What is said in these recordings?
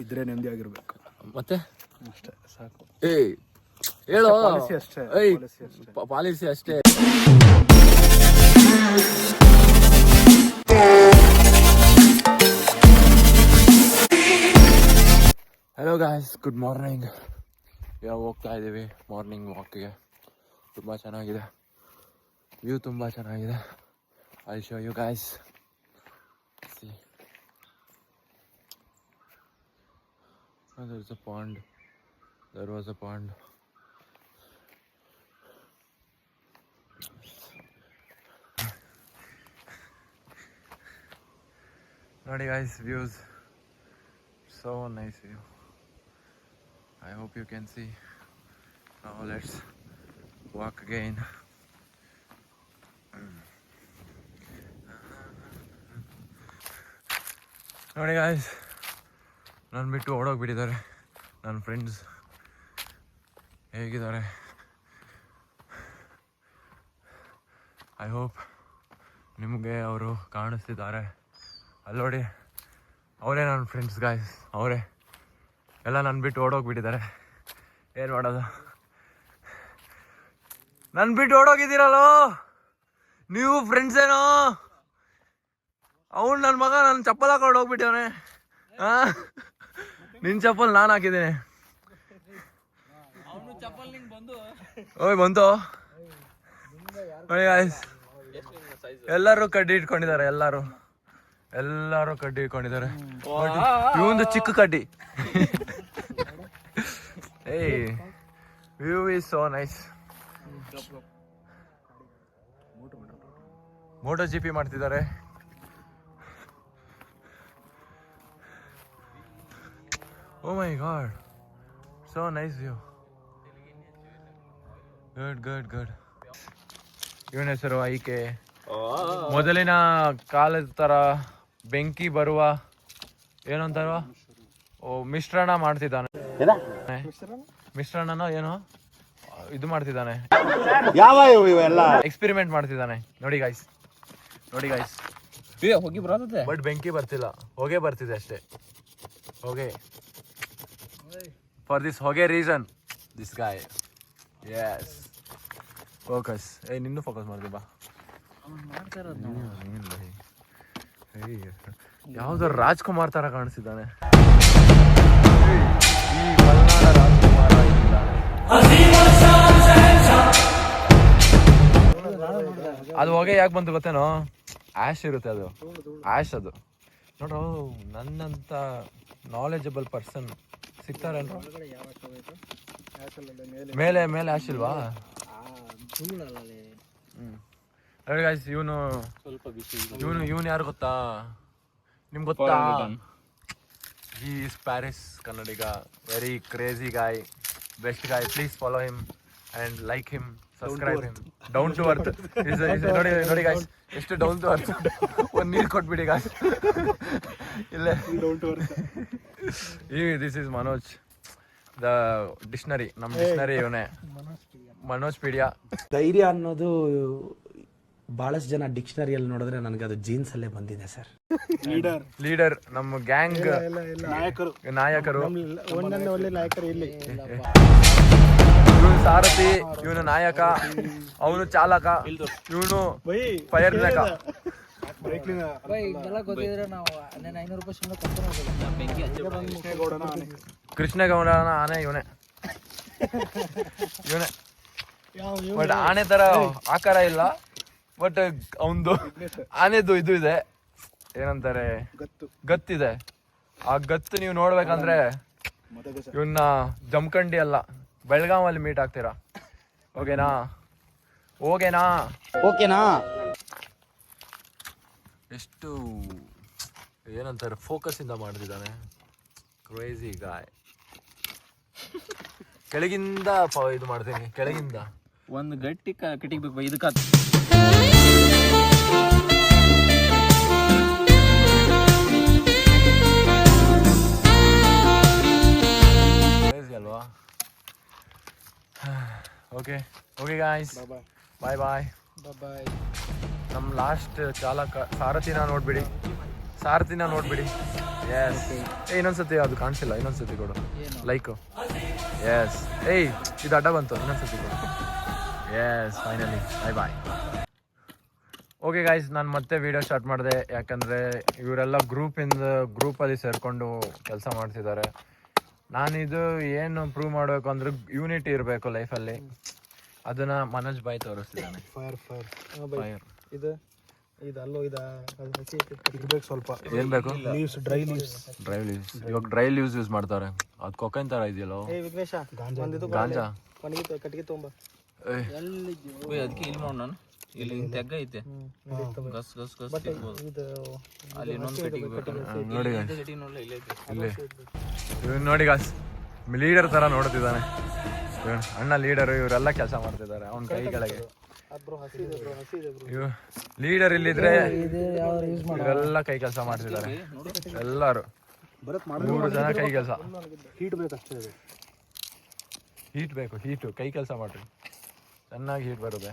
ಇದ್ರೆ ನೆಮ್ಮದಿಯಾಗಿರ್ಬೇಕು ಮತ್ತೆ ಅಷ್ಟೇ ಸಾಕು. ಏಯ್ ಹೇಳೋ ಅಷ್ಟೇ ಪಾಲಿಸಿ ಅಷ್ಟೇ. Hello guys, good morning. ಇವಾಗ ಹೋಗ್ತಾ ಇದ್ದೀವಿ ಮಾರ್ನಿಂಗ್ ವಾಕಿಗೆ. ತುಂಬ ಚೆನ್ನಾಗಿದೆ, ವ್ಯೂ ತುಂಬ ಚೆನ್ನಾಗಿದೆ. I show you guys. See there is a pond. There was a pond. ನೋಡಿ guys, views so nice view. I hope you can see. Now let's walk again. ನೋಡಿ guys, ನಾನು ಬಿಟ್ಟು ಓಡೋಗ್ಬಿಟ್ಟಿದ್ದಾರೆ ನನ್ನ ಫ್ರೆಂಡ್ಸ್. ಹೇಗಿದ್ದಾರೆ? ಐ ಹೋಪ್ ನಿಮಗೆ ಅವರು ಕಾಣಿಸ್ತಿದ್ದಾರೆ. ಅಲ್ಲಿ ನೋಡಿ, ಅವರೇ ನನ್ನ ಫ್ರೆಂಡ್ಸ್ ಗಾಯ್ಸ್, ಅವರೇ ಎಲ್ಲ ನನ್ನ ಬಿಟ್ಟು ಓಡೋಗ್ಬಿಟ್ಟಿದ್ದಾರೆ. ಏನು ಮಾಡೋದು, ನನ್ನ ಬಿಟ್ಟು ಓಡೋಗಿದ್ದೀರಲ್ಲೋ ನೀವು ಫ್ರೆಂಡ್ಸ್ ಏನೋ. ಅವ್ನು ನನ್ನ ಮಗ ನನ್ನ ಚಪ್ಪಲ್ ಹಾಕೊಂಡು ಹೋಗ್ಬಿಟ್ಟವನೆ. ನಿನ್ನ ಚಪ್ಪಲ್ ನಾನು ಹಾಕಿದ್ದೀನಿ. ಓಯ್ ಬಂತು ನೋಡಿ ಗಾಯ್ಸ್, ಎಲ್ಲರೂ ಕಡ್ಡಿ ಇಟ್ಕೊಂಡಿದ್ದಾರೆ. ಎಲ್ಲರೂ ಕಡ್ಡಿ ಇಟ್ಕೊಂಡಿದ್ದಾರೆ. ಇವೊಂದು ಚಿಕ್ಕ ಕಡ್ಡಿ. ಏಯ್, view is so nice. MotoGP ಮಾಡ್ತಿದ್ದಾರೆ. Oh my god, so nice view. Good. ಇವನ ಹೆಸರು ಐಕೆ. ಮೊದಲಿನ ಕಾಲದ ತರ ಬೆಂಕಿ ಬರುವ ಏನಂತಾರ ಮಿಶ್ರಣ ಮಾಡ್ತಿದ್ದಾನೆ. ಮಿಶ್ರಣನೋ ಏನೋ ಇದು ಮಾಡ್ತಿದ್ದಾನೆ, ಎಕ್ಸ್ಪೆರಿಮೆಂಟ್ ಮಾಡ್ತಿದ್ದಾನೆ. ನೋಡಿ ಗೈಸ್ ಹೋಗಿ ಬರುತ್ತೆ, ಬಟ್ ಬೆಂಕಿ ಬರ್ತಿಲ್ಲ, ಹೊಗೆ ಬರ್ತಿದೆ ಅಷ್ಟೇ. ಹೊಗೆ for this hoge reason this guy. Yes, focus. Hey, ninnu focus ಮಾಡ್ದೆ ಬಾ. ಯಾವ್ದೋ ರಾಜ್ಕುಮಾರ್ ತರ ಕಾಣಿಸ್ತಿದ್ದಾನೆ. ಈ ಮಲ್ನಾಡ ರಾಜ್ಕುಮಾರ ಇದ್ದಾನೆ. ಅದು ಹೊಗೆ ಯಾಕೆ ಬಂತು ಗೊತ್ತೇನೋ? ಆಶ್ ಇರುತ್ತೆ, ಅದು ಆಶ್. ಅದು ನೋಡ್ರು, ನನ್ನಂತ ನಾಲೆಜಬಲ್ ಪರ್ಸನ್ ಸಿಗ್ತಾರಲ್ರ. ಮೇಲೆ ಆಶ್ ಇಲ್ವಾ? ನೋಡಿ ಗಾಯ್ಸ್, ಇವನು ಯಾರು ಗೊತ್ತಾ? ನಿಮ್ಗೆ ಗೊತ್ತಾ? He is Paris Kannadiga, very crazy guy, best guy. Please follow him and like him, subscribe him. Down to earth. ನೋಡಿ ಗಾಯ್ಸ್, ಎಷ್ಟು ಡೌನ್ ಟು ಅರ್ತ್. ಒಂದು ನೀರು ಕೊಟ್ಬಿಡಿ ಗಾಯ್ಸ್. ಇಲ್ಲೇ this is Manoj, the dictionary. ನಮ್ಮ ಡಿಕ್ಷನರಿ ಇವನೇ, ಮನೋಜ್ ಪೀಡಿಯಾ. ಧೈರ್ಯ ಅನ್ನೋದು ಬಹಳಷ್ಟು ಜನ ಡಿಕ್ಷನರಿಯಲ್ಲಿ ನೋಡಿದ್ರೆ ನನಗೆ ಅದು ಜೀನ್ಸ್ ಅಲ್ಲೇ ಬಂದಿದೆ ಸರ್. ಲೀಡರ್, ನಮ್ಮ ಗ್ಯಾಂಗ್ ನಾಯಕರು. ಇವನು ಸಾರಥಿ, ಇವನು ನಾಯಕ, ಅವನು ಚಾಲಕ, ಇವನು ಫೈರ್ನಕ. ಕೃಷ್ಣಗೌಡನ ಆನೆ ಇವನೇ. ಬಟ್ ಆನೆ ತರ ಆಕಾರ ಇಲ್ಲ, ಬಟ್ ಅವಂದು ಆನೆದು ಇದು ಇದೆ, ಏನಂತಾರೆ, ಗತ್ತಿದೆ. ಆ ಗತ್ತು ನೀವು ನೋಡ್ಬೇಕಂದ್ರೆ ಇವನ್ನ ಜಮಖಂಡಿ ಅಲ್ಲ, ಬೆಳಗಾವಲ್ಲಿ ಮೀಟ್ ಆಗ್ತೀರಾ. ಓಕೆನಾ? ಎಷ್ಟು ಏನಂತಾರೆ, ಫೋಕಸ್ ಇಂದ ಮಾಡ್ತಿದ್ದಾನೆ. ಕ್ರೇಜಿ ಗಾಯ್. ಕೆಳಗಿಂದ ಇದು ಮಾಡ್ತೀನಿ, ಕೆಳಗಿಂದ ಒಂದು ಗಟ್ಟಿ ಕಟ್ಟಿಗೆ ಇದಕ್ಕೆ. ಅಲ್ವಾ? ಓಕೆ ಗಾಯ್ಸ್, ಬಾಯ್. ನಮ್ಮ ಲಾಸ್ಟ್ ಚಾಲಕ ಸಾರಥಿನ ನೋಡ್ಬಿಡಿ. ಸಾರಥಿನ ನೋಡ್ಬಿಡಿ. ಎಸ್ ಇನ್ನೊಂದ್ಸತಿ ಅದು ಕಾಣಿಸಿಲ್ಲ, ಇನ್ನೊಂದ್ಸತಿ ಕೊಡು ಲೈಕು. ಎಸ್ ಇದು ಅಡ್ಡ ಬಂತು, ಇನ್ನೊಂದ್ಸತಿ ಕೊಡು. ಎಸ್ ಫೈನಲಿ ಬಾಯ್. ಓಕೆ ಗಾಯ್ಸ್, ನಾನು ಮತ್ತೆ ವಿಡಿಯೋ ಸ್ಟಾರ್ಟ್ ಮಾಡಿದೆ ಯಾಕಂದರೆ ಇವರೆಲ್ಲ ಗ್ರೂಪಲ್ಲಿ ಸೇರಿಕೊಂಡು ಕೆಲಸ ಮಾಡ್ತಿದ್ದಾರೆ. ನಾನಿದು ಏನು ಪ್ರೂವ್ ಮಾಡಬೇಕು ಅಂದ್ರೆ ಯೂನಿಟಿ ಇರಬೇಕು ಲೈಫಲ್ಲಿ. ಅದನ್ನ ಮನೋಜ್ ಬಾಯ್ ತೋರಿಸ್ತಿದ್ದಾನೆ. ಫೈರ್ ಇದು ಅಲ್ಲೋ ಇರ್ಬೇಕು ಸ್ವಲ್ಪ. ಏನ್ ಬೇಕು? Dry leaves. ಇವಾಗ ಡ್ರೈ ಲೀವ್ಸ್ ಯೂಸ್ ಮಾಡ್ತಾರೆ. ಅದು ಕೊಕೈನ್ ತರ ಇದೆಯಲ್ಲೋ, ಗಾಂಜಾ. ಅದಕ್ಕೆ ಇಲ್ಲಿ ನೋಡ್ ನಾನು ಇಲ್ಲಿ ತೆಗ್ಗ ಐತೆ. ಗಸ್ ಗಸ್ ಗಸ್ ಅಲ್ಲಿ ಇನ್ನೊಂದು ಕಟ್ಟಿಗೆ ಬೇಕು ನೋಡಿ ಇಲ್ಲಿ ನೋಡಿ ಗಾಸ್, ಲೀಡರ್ ತರ ನೋಡ್ತಿದ್ದಾನೆ ಅಣ್ಣ. ಲೀಡರ್ ಇವರೆಲ್ಲ ಕೆಲಸ ಮಾಡ್ತಿದ್ದಾರೆ ಅವನ ಕೈ ಕೆಳಗೆ. ಲೀಡರ್ ಇಲ್ಲಿದ್ರೆ ಇವರೆಲ್ಲ ಕೈ ಕೆಲಸ ಮಾಡ್ತಿದ್ದಾರೆ. ಎಲ್ಲರೂ 3 ಜನ ಕೈ ಕೆಲಸ. ಹೀಟ್ ಬೇಕು, ಹೀಟು ಕೈ ಕೆಲಸ ಮಾಡ್ರಿ, ಚೆನ್ನಾಗಿ ಹೀಟ್ ಬರುತ್ತೆ.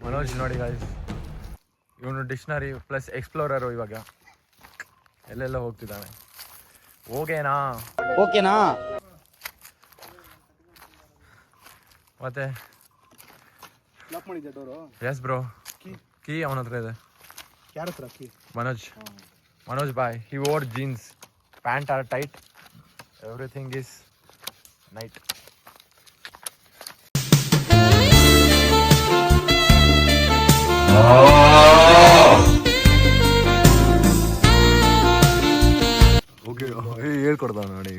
ಮನೋಜ್ ನೋಡಿ ಗಾಯ್ಸ್, ಇವನು ಡಿಕ್ಷನರಿ ಪ್ಲಸ್ ಎಕ್ಸ್ಪ್ಲೋರರು. ಇವಾಗ ಎಲ್ಲೆಲ್ಲ ಹೋಗ್ತಿದ್ದಾನೆ. ಓಕೆನಾ ಮತ್ತೆ ಎಸ್ ಬ್ರೋ, ಕೀ ಅವನ ಹತ್ರ ಇದೆ. ಯಾರ ಹತ್ರ key? Manoj boy. He wore jeans, pant are tight, everything is night. ಹೇಳ್ಕೊಡ್ತಾವ ನೋಡಿ.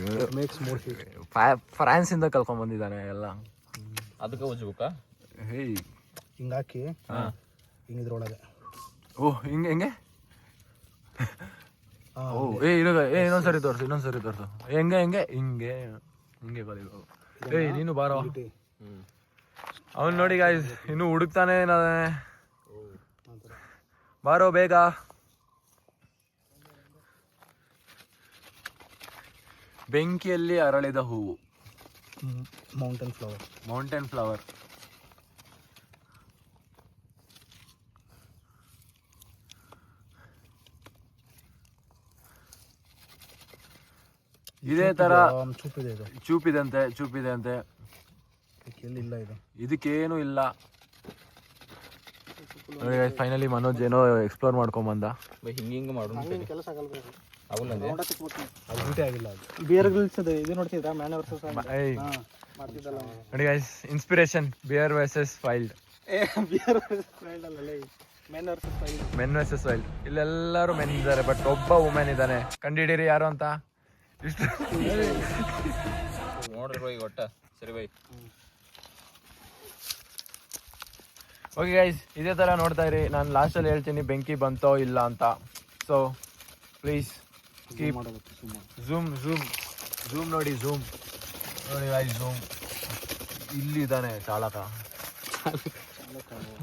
ಫ್ರಾನ್ಸ್ ಇಂದ ಕಲ್ಕೊಂಡ್ ಬಂದಿದ್ದಾನೆ ಎಲ್ಲ. ಅದಕ್ಕೆ ಉಜ್ಬೇಕಾ? ಹಿಂಗಾಕಿ ಹಿಂಗಿದ್ರೊಳಗೆ. ಹೆಂಗೆ? ಇನ್ನೊಂದ್ಸರಿ ತೋರ್ಸು. ಹೆಂಗೆ ಹಿಂಗೆ ಕಲಿಬೇಕು. ನೀನು ಬಾರೋ. ಅವನು ನೋಡಿ ಗಾಯ್ಸ್ ಇನ್ನು ಹುಡುಕ್ತಾನೆ ಬಾರೋ ಬೇಗ. ಬೆಂಕಿಯಲ್ಲಿ ಅರಳಿದ ಹೂವು, ಮೌಂಟೇನ್ ಫ್ಲವರ್. ಇದೇ ತರ ಚೂಪಿದೆ ಅಂತೆ. ಇದಕ್ಕೇನು ಇಲ್ಲ. ಫೈನಲಿ ಮನೋಜ್ ಏನೋ ಎಕ್ಸ್ಪ್ಲೋರ್ ಮಾಡ್ಕೊಂಡ್ ಬಂದ. ಹಿಂಗೆ ಮಾಡು ನೋಡಿ guys, inspiration bear versus wild. Men versus wild. ಇಲ್ಲೆಲ್ಲರೂ ಮೆನ್ ಇದ್ದಾರೆ, ಬಟ್ ಒಬ್ಬ ವುಮೆನ್ ಇದ್ದಾನೆ. ಕಂಡಿಡೀರಿ ಯಾರು ಅಂತ. ಇಷ್ಟು ನೋಡ್ರಿ ಬೈ ಒಟ್ಟ ಸರಿ ಬೈ. ಓಕೆ ಗೈಸ್, ಇದೇ ಥರ ನೋಡ್ತಾ ಇರಿ. ನಾನು ಲಾಸ್ಟಲ್ಲಿ ಹೇಳ್ತೀನಿ ಬೆಂಕಿ ಬಂತೋ ಇಲ್ಲ ಅಂತ. ಸೊ ಪ್ಲೀಸ್ ಕೀಪ್ ಝೂಮ್ ನೋಡಿ ಗೈಸ್, ಝೂಮ್. ಇಲ್ಲಿದ್ದಾನೆ ಚಾಲಕ.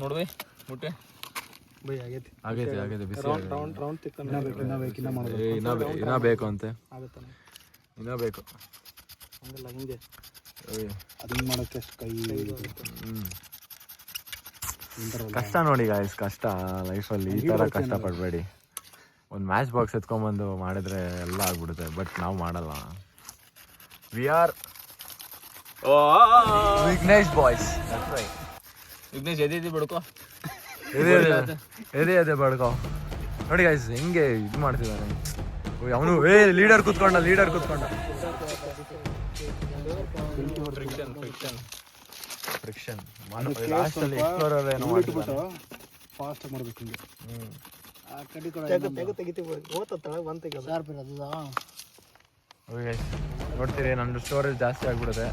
ನೋಡ್ಬೈ ಮುಟ್ಟೆ ಆಗೈತೆ ಬಿಸಿ. ಇನ್ನ ಬೇಕು ಅಂತೆ, ಇನ್ನ ಬೇಕು. ಕಷ್ಟ ನೋಡಿ ಗಾಯ್ಸ್, ಕಷ್ಟ ಲೈಫಲ್ಲಿ. ಈ ಥರ ಕಷ್ಟ ಪಡಬೇಡಿ. ಒಂದು ಮ್ಯಾಚ್ ಬಾಕ್ಸ್ ಎತ್ಕೊಂಡ್ಬಂದು ಮಾಡಿದ್ರೆ ಎಲ್ಲ ಆಗ್ಬಿಡುತ್ತೆ, ಬಟ್ ನಾವು ಮಾಡಲ್ಲ. We are Vignesh boys. Vignesh ಎದೆ ಬಿಡ್ಕೋ, ಎದೆ ಬಡ್ಕೋ. ನೋಡಿ ಗಾಯ್ಸ್ ಹೆಂಗೆ ಇದು ಮಾಡ್ತಿದ್ದಾನೆ ಅವನು. ಲೀಡರ್ ಕೂತ್ಕೊಂಡ. ಫ್ರಿಕ್ಷನ್ ಲಾಸ್ಟಲ್ಲಿ ಎಕ್ಸ್ಪ್ಲೋರರ್ ಏನೋ ಮಾಡ್ತಿದ್ದಾನೆ. ಫಾಸ್ಟ್ ಮಾಡ್ಬೇಕು ಹಿಂಗೆ. ನೋಡ್ತೀರಿ ನಂದು ಸ್ಟೋರೇಜ್ ಜಾಸ್ತಿ ಆಗ್ಬಿಡುತ್ತೆ.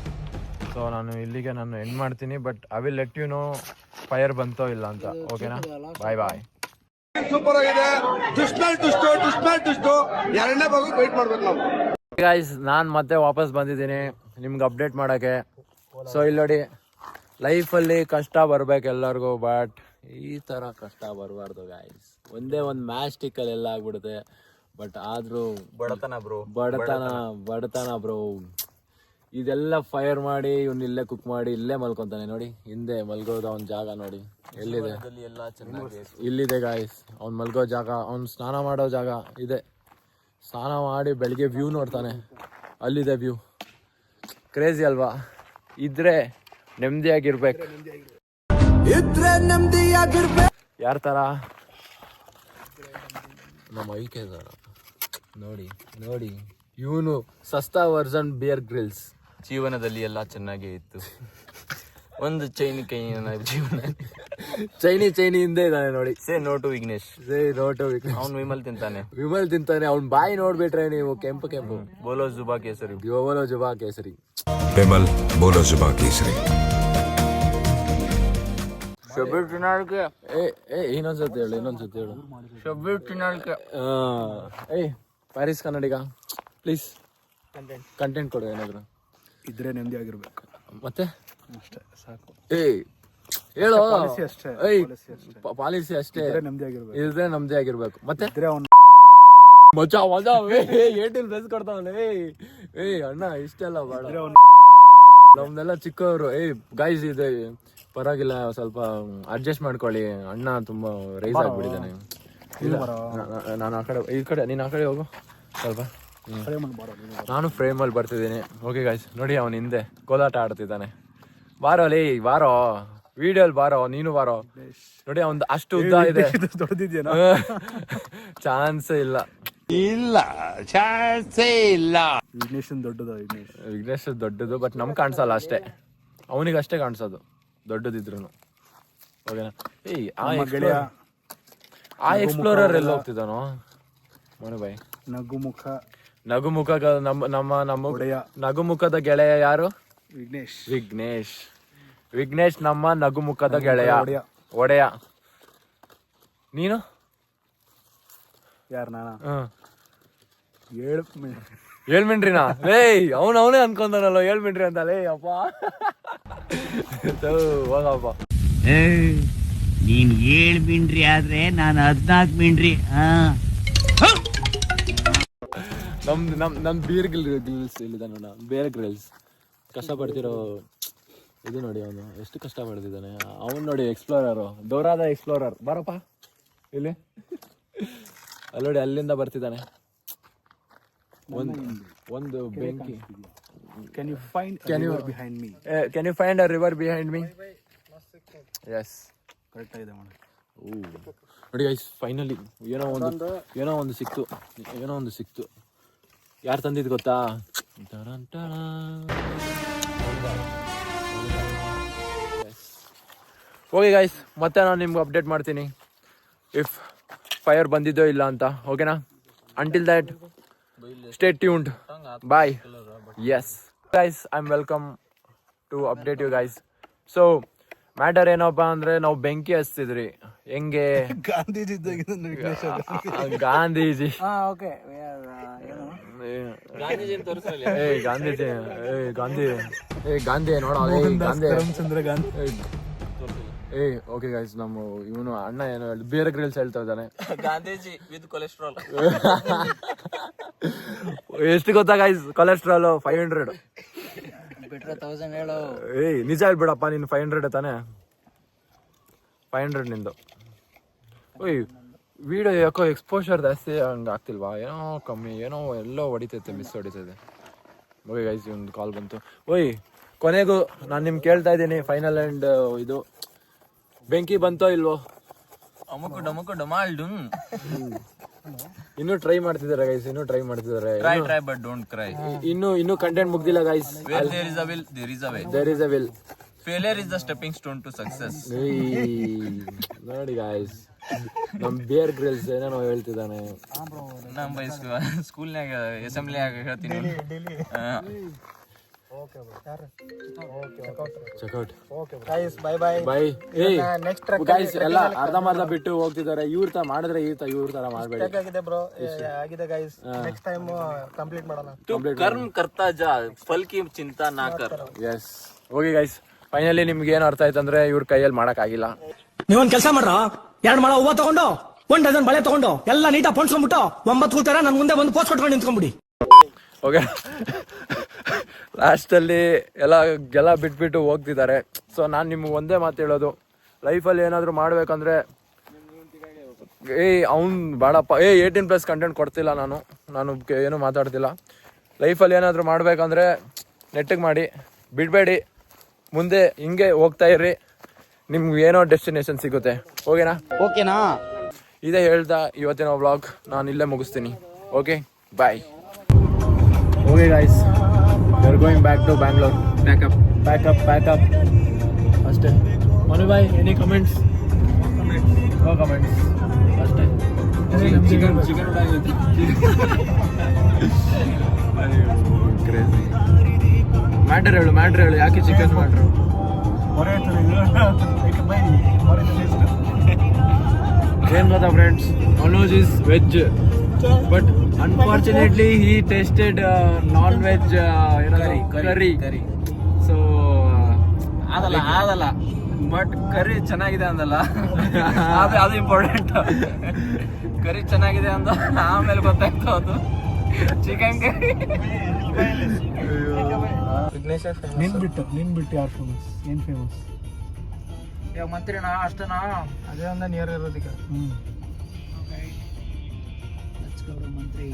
ಸೊ ನಾನು ಇಲ್ಲಿಗೆ ಎಂಡ್ ಮಾಡ್ತೀನಿ. But I will let you know fire ಬಂತೋ ಇಲ್ಲ ಅಂತ. ಓಕೆನಾ? ಬಾಯ್. ಸೂಪರ್ ಆಗಿದೆ. ಎರಡನೇ ಭಾಗ ವೇಟ್ ಮಾಡ್ಬೇಕು ನಾವು. ಗೈಸ್, ನಾನು ಮತ್ತೆ ವಾಪಸ್ ಬಂದಿದ್ದೀನಿ ನಿಮ್ಗೆ ಅಪ್ಡೇಟ್ ಮಾಡೋಕ್ಕೆ. ಸೊ ಇಲ್ಲಿ ನೋಡಿ, ಲೈಫಲ್ಲಿ ಕಷ್ಟ ಬರ್ಬೇಕು ಎಲ್ಲರಿಗೂ, ಬಟ್ ಈ ಥರ ಕಷ್ಟ ಬರಬಾರ್ದು ಗಾಯ್ಸ್. ಒಂದೇ ಒಂದು ಮ್ಯಾಚ್ ಸ್ಟಿಕ್ಕಲ್ಲಿ ಎಲ್ಲ ಆಗ್ಬಿಡುತ್ತೆ. ಬಟ್ ಆದರೂ ಬಡತನ ಬ್ರೋ. ಇದೆಲ್ಲ ಫೈರ್ ಮಾಡಿ ಇವ್ನ ಇಲ್ಲೇ ಕುಕ್ ಮಾಡಿ ಇಲ್ಲೇ ಮಲ್ಕೊಂತಾನೆ ನೋಡಿ. ಹಿಂದೆ ಮಲ್ಗೋದು ಅವ್ನ ಜಾಗ ನೋಡಿ ಎಲ್ಲಿದೆ. ಎಲ್ಲ ಚೆನ್ನಾಗಿ ಇಲ್ಲಿದೆ ಗಾಯ್ಸ್ ಅವ್ನ್ ಮಲ್ಗೋ ಜಾಗ, ಅವ್ನ್ ಸ್ನಾನ ಮಾಡೋ ಜಾಗ ಇದೆ. ಸ್ನಾನ ಮಾಡಿ ಬೆಳಿಗ್ಗೆ ವ್ಯೂ ನೋಡ್ತಾನೆ, ಅಲ್ಲಿದೆ ವ್ಯೂ. ಕ್ರೇಜಿ ಅಲ್ವಾ? ಇದ್ರೆ ನೆಮ್ಮದಿಯಾಗಿರ್ಬೇಕು. ಯಾರ ತರ? ನಮ್ಮ ಐಕೆದಾರ ನೋಡಿ ನೋಡಿ, ಇವನು ಸಸ್ತಾ ವರ್ಜನ್ ಬಿಯರ್ ಗ್ರಿಲ್ಸ್. ಜೀವನದಲ್ಲಿ ಎಲ್ಲ ಚೆನ್ನಾಗೇ ಇತ್ತು. ಒಂದು ಚೈನಿ ಕೈ ಜೀವನ. ಚೈನಿ ಹಿಂದೆ ಇದ್ದಾನೆ ನೋಡಿ. ಸೇ ನೋಟು ವಿಘ್ನೇಶ್. ಅವ್ನು ವಿಮಲ್ ತಿಂತಾನೆ. ಅವ್ನ್ ಬಾಯಿ ನೋಡ್ಬಿಟ್ರೆ ನೀವು ಕೆಂಪು ಕೆಂಪು. ಬೋಲೋ ಜುಬಾ ಕೇಸರಿ. ಬೋಲೋ ಜುಬಾ ಕೇಸರಿ. ವಿಮಲ್ ಬೋಲೋ ಜುಬಾ ಕೇಸರಿ. ಶಬ್ಬೀರ್ ತಿನ್ನಾಳ್ಕೆ. ಇನ್ನೊಂದ್ಸತಿ ಹೇಳು. ಶಬ್ಬೀರ್ ತಿನ್ನಾಳ್ಕೆ. ಏಯ್ ಪ್ಯಾರಿಸ್ ಕನ್ನಡಿಗ ಪ್ಲೀಸ್ ಕಂಟೆಂಟ್ ಕೊಡು ಏನಾದ್ರು. ಇದ್ರೆ ನೆಮ್ಮದಿ ಆಗಿರ್ಬೇಕು ಮತ್ತೆ ಅಷ್ಟೇ ಸಾಕು. ಏಯ್ ಹೇಳು. ಅಷ್ಟೇ ಪಾಲಿಸಿ ಅಷ್ಟೇ. ನೆಮ್ಮದಿ ಆಗಿರ್ಬೇಕು. ಇದ್ರೆ ನಮ್ದೇ ಆಗಿರ್ಬೇಕು. ಮತ್ತೆ ಇದ್ರೆ ಅವ್ನು ಮಜಾ ಏಟಿಲ್ ಡ್ರೆಸ್ ಕೊಡ್ತಾವನೆ. ಏಯ್ ಅಣ್ಣ ಇಷ್ಟೆಲ್ಲ ಬೇಡ, ನಮ್ದೆಲ್ಲ ಚಿಕ್ಕವರು. ಗೈಸ್ ಇದೆ ಪರವಾಗಿಲ್ಲ, ಸ್ವಲ್ಪ ಅಡ್ಜಸ್ಟ್ ಮಾಡ್ಕೊಳ್ಳಿ. ಅಣ್ಣ ತುಂಬಾ ರೈಸ್ ಆಗ್ಬಿಟ್ಟಿದ್ದಾನೆ. ನಾನು ಆ ಕಡೆ ಈ ಕಡೆ, ನೀನು ಆ ಕಡೆ ಹೋಗು ಸ್ವಲ್ಪ. ನಾನು ಫ್ರೇಮಲ್ಲಿ ಬರ್ತಿದ್ದೀನಿ. ಓಕೆ ಗಾಯ್ಸ್ ನೋಡಿ, ಅವನ ಹಿಂದೆ ಕೋಲಾಟ ಆಡ್ತಿದ್ದಾನೆ. ಬಾರೋ ಲೇ ಬಾರೋ, ವಿಡಿಯೋಲಿ ಬಾರೋ, ನೀನು ಬಾರೋ. ನೋಡಿ ಅವ್ನ್ ಅಷ್ಟು ಉದ್ದ ಇದೆ. ದೊಡ್ಡದಿದ್ಯೇನೋ? ಚಾನ್ಸೇ ಇಲ್ಲ. ವಿಘ್ನೇಶ್ ದೊಡ್ಡದು, ಬಟ್ ನಮ್ಗೆ ಕಾಣಿಸಲ್ಲ ಅಷ್ಟೇ, ಅವನಿಗೆ ಅಷ್ಟೇ ಕಾಣಿಸೋದು ದೊಡ್ಡದಿದ್ರು. ಓಕೆನಾ? ಆ ಎಕ್ಸ್ಪ್ಲೋರರ್ ಎಲ್ಲ ಹೋಗ್ತಿದ್ದಾನೋ ಮನು ಬಾಯ್? ನಗುಮುಖ ನಗುಮುಖದ ಗೆಳೆಯ ಯಾರು? ವಿಘ್ನೇಶ್ ನಮ್ಮ ನಗುಮುಖದ ಗೆಳೆಯ, ಒಡೆಯ. ನೀನು ಯಾರು? ನಾನಾ? ಹೇಳ್ಮಿನ್ರಿನಾ? ಅವನೇ ಅನ್ಕೊಂತಾನಲ್ಲ ಹೇಳ್ಮಿನ್ರಿ ಅಂತ. ಅಪ್ಪ ಹೋಗಪ್ಪ. ನೀನ್ 7 ಮಿಂಡ್ರಿ ಆದ್ರೆ ನಾನು 14 ಮಿಂಡ್ರಿ. ನಮ್ ಬೀರ್ ಗ್ರಿಲ್ಸ್ ಇಲ್ಲಿದೆ ನೋಡ, ಬೇರೆ ಗ್ರಿಲ್ಸ್. ಕಷ್ಟಪಡ್ತಿರೋ ಇದು ನೋಡಿ, ಅವನು ಎಷ್ಟು ಕಷ್ಟ ಪಡ್ತಿದ್ದಾನೆ. ಅವನು ನೋಡಿ ಎಕ್ಸ್ಪ್ಲೋರರು, ದೊರಾದ ಎಕ್ಸ್ಪ್ಲೋರರ್. ಬರಪ್ಪ ಇಲ್ಲಿ, ಅಲ್ಲೋಡಿ ಅಲ್ಲಿಂದ ಬರ್ತಿದ್ದಾನೆ. ಒಂದು ಬೆಂಕಿ. Can you find a river behind me? Can you find a river behind me? Yes. Correct ಆಗಿದೆ ನೋಡಿ ಗೈಸ್, ಫೈನಲಿ ಏನೋ ಒಂದು ಸಿಕ್ತು. ಯಾರು ತಂದಿದ್ದು ಗೊತ್ತಾ? ಓಕೆ ಗೈಸ್, ಮತ್ತೆ ನಾನು ನಿಮ್ಗೆ ಅಪ್ಡೇಟ್ ಮಾಡ್ತೀನಿ ಇಫ್ ಫೈರ್ ಬಂದಿದ್ದೋ ಇಲ್ಲ ಅಂತ. ಓಕೆನಾ? Until that stay tuned. Bye. Yes guys, I am welcome to update you guys. So matter ಏನಪ್ಪ ಅಂದ್ರೆ, ನಾವು ಬೆಂಕಿ ಹಚ್ತಿದ್ರಿ. ಹೆಂಗೆ? ಗಾಂಧೀಜಿ ಗಾಂಧಿ ನೋಡ. ಓಕೆ ಗೈಸ್, ನಮ್ಮ ಇವನು ಅಣ್ಣ ಏನೋ ಬೇರೆ ಗ್ರಿಲ್ಸ್ ಹೇಳ್ತಾ ಇದ್ದಾನೆ. Gandhiji with cholesterol. ಎಷ್ಟು ಗೊತ್ತಾ ಗೈಸ್? ಕೊಲೆಸ್ಟ್ರಾಲ್ 500 ಬಿಟ್ರೆ 1000 ಹೇಳು. ನಿಜ ಹೇಳ್ಬಿಡಪ್ಪ, ನೀನು 500 ತಾನೆ? 500 ನಿಂದು. ವಿಡಿಯೋ ಯಾಕೋ ಎಕ್ಸ್ಪೋಷರ್ ಜಾಸ್ತಿ ಹಂಗೆ ಆಗ್ತಿಲ್ವಾ? ಏನೋ ಕಮ್ಮಿ, ಏನೋ ಎಲ್ಲೋ ಹೊಡಿತೈತೆ, ಮಿಸ್ ಹೊಡಿತೈತೆ. ಓಕೆ ಗೈಸ್, ಒಂದು ಕಾಲ್ ಬಂತು. ಕೊನೆಗೂ ನಾನು ನಿಮ್ಗೆ ಕೇಳ್ತಾ ಇದ್ದೀನಿ, ಫೈನಲ್ ಆ್ಯಂಡ್ ಇದು ಬೆಂಕಿ ಬಂತೋ ಇಲ್ವೋ? ಅಮುಕು ಡಮುಕು ಡಮಾಲ್ಡು. ಇನ್ನೂ ಟ್ರೈ ಮಾಡ್ತಿದ್ದಾರೆ guys, try but don't cry. ಇನ್ನೂ ಕಂಟೆಂಟ್ ಮುಗ್ದಿಲ್ಲ guys. Where there is a will, there is a way. There is a will. Failure is the stepping stone to success. ನೋಡಿ ಗೈಸ್, ನಮ್ ಬೇರ್ ಗ್ರಿಲ್ಸ್ ಏನೇನೋ ಹೇಳ್ತಿದ್ದಾನೆ. ನಮ್ಮ ಸ್ಕೂಲ್ನಾಗ ಅಸೆಂಬ್ಲಿ ಆಗ ಹೇಳ್ತೀನಿ. ಚೆಕ್ಔಟ್. ಬೈ. ಗೈಸ್ ಎಲ್ಲ ಅರ್ಧಂಬರ್ಧ ಬಿಟ್ಟು ಹೋಗ್ತಿದ್ದಾರೆ. ಇವ್ರ ತರ ಮಾಡಿದ್ರೆ ಇವ್ರ ತರ ಮಾಡಬೇಡಿ. ಆಗಿದೆ ಗೈಸ್, ನೆಕ್ಸ್ಟ್ ಟೈಮ್ ಕಂಪ್ಲೀಟ್ ಮಾಡೋಣ. Tu कर्म करता जा, फल की चिंता ना कर. ಎಸ್. ಓಕೆ ಗೈಸ್, ಫೈನಲಿ ನಿಮ್ಗೆ ಏನು ಅರ್ಥ ಆಯ್ತು ಅಂದ್ರೆ, ಇವ್ರ ಕೈಯಲ್ಲಿ ಮಾಡಕ್ ಆಗಿಲ್ಲ. ನೀವೊಂದ್ ಕೆಲಸ ಮಾಡ್ರ, 2 ಮೊಳ ಹೂವ ತಗೊಂಡು 1 ಡಜನ್ ಬಳೆ ತಗೊಂಡು ಎಲ್ಲ ನೀಟಾಗಿ ಪೊಣ್ಸ್ಕೊಂಡ್ಬಿಟ್ಟು 9 ಕೂತಾರ ನನ್ ಮುಂದೆ ಬಂದು ಪೋಸ್ಟ್ ಕೊಟ್ಕೊಂಡು ನಿಂತ್ಕೊಂಡ್ಬಿಡಿ. ಓಕೆ ಲಾಸ್ಟಲ್ಲಿ ಎಲ್ಲ ಬಿಟ್ಬಿಟ್ಟು ಹೋಗ್ತಿದ್ದಾರೆ. ಸೊ ನಾನು ನಿಮ್ಗೆ ಒಂದೇ ಮಾತು ಹೇಳೋದು, ಲೈಫಲ್ಲಿ ಏನಾದರೂ ಮಾಡಬೇಕಂದ್ರೆ ಅವ್ನು ಬೇಡಪ್ಪ 18+ ಕಂಟೆಂಟ್ ಕೊಡ್ತಿಲ್ಲ ನಾನು ಏನು ಮಾತಾಡ್ತಿಲ್ಲ. ಲೈಫಲ್ಲಿ ಏನಾದರೂ ಮಾಡಬೇಕಂದ್ರೆ ನೆಟ್ಟಿಗೆ ಮಾಡಿ ಬಿಡಬೇಡಿ, ಮುಂದೆ ಹಿಂಗೆ ಹೋಗ್ತಾ ಇರ್ರಿ, ನಿಮ್ಗೆ ಏನೋ ಡೆಸ್ಟಿನೇಷನ್ ಸಿಗುತ್ತೆ. ಓಕೆನಾ? ಇದೇ ಹೇಳ್ತಾ ಇವತ್ತಿನ ವ್ಲಾಗ್ ನಾನು ಇಲ್ಲೇ ಮುಗಿಸ್ತೀನಿ. Okay, bye. Okay guys, we are going back to Bangalore. Pack up ಅಷ್ಟೇ. Manu bye, any comments? No comments ಅಷ್ಟೇ. Chicken crazy. ಮ್ಯಾಟರ್ ಹೇಳು, ಯಾಕೆ ಚಿಕನ್ ಮಾಡ್ರು? ಏನ್ ಗೊತ್ತಾ friends, Manoj is veg, but unfortunately he tasted non veg curry. So ಆದಲ್ಲ ಬಟ್ ಕರಿ ಚೆನ್ನಾಗಿದೆ ಅಂದಲ್ಲ, ಅದು ಇಂಪಾರ್ಟೆಂಟ್. ಕರಿ ಚೆನ್ನಾಗಿದೆ ಅಂದ, ಆಮೇಲೆ ಗೊತ್ತಾಯ್ತು ಅದು ಚಿಕನ್ ಕರಿ. ನಿನ್ ಬಿಟ್ಟು ಯಾರು ಫೇಮಸ್? ಏನ್ ಫೇಮಸ್? ಮಂತ್ರಿನಾ ಅಷ್ಟೇನಾ? ಅದೇ ಒಂದ ನಿಯರ್ ಇರೋದಕ್ಕೆ. ಮಂತ್ರಿ